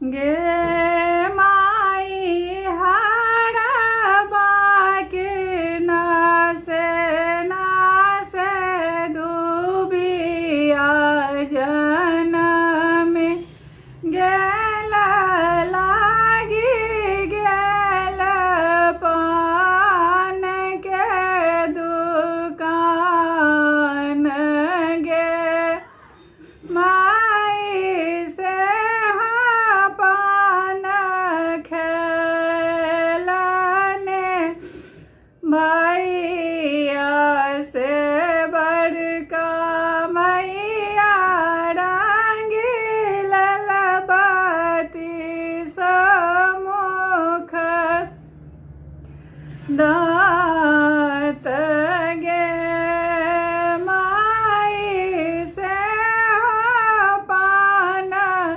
गे माई हरबा के नासे नासे दुबिया जनम गेल लागी गेल पान के दुकान गे माई से पान खेलने मैया से बड़का मैया रंगील लबती सम्मुख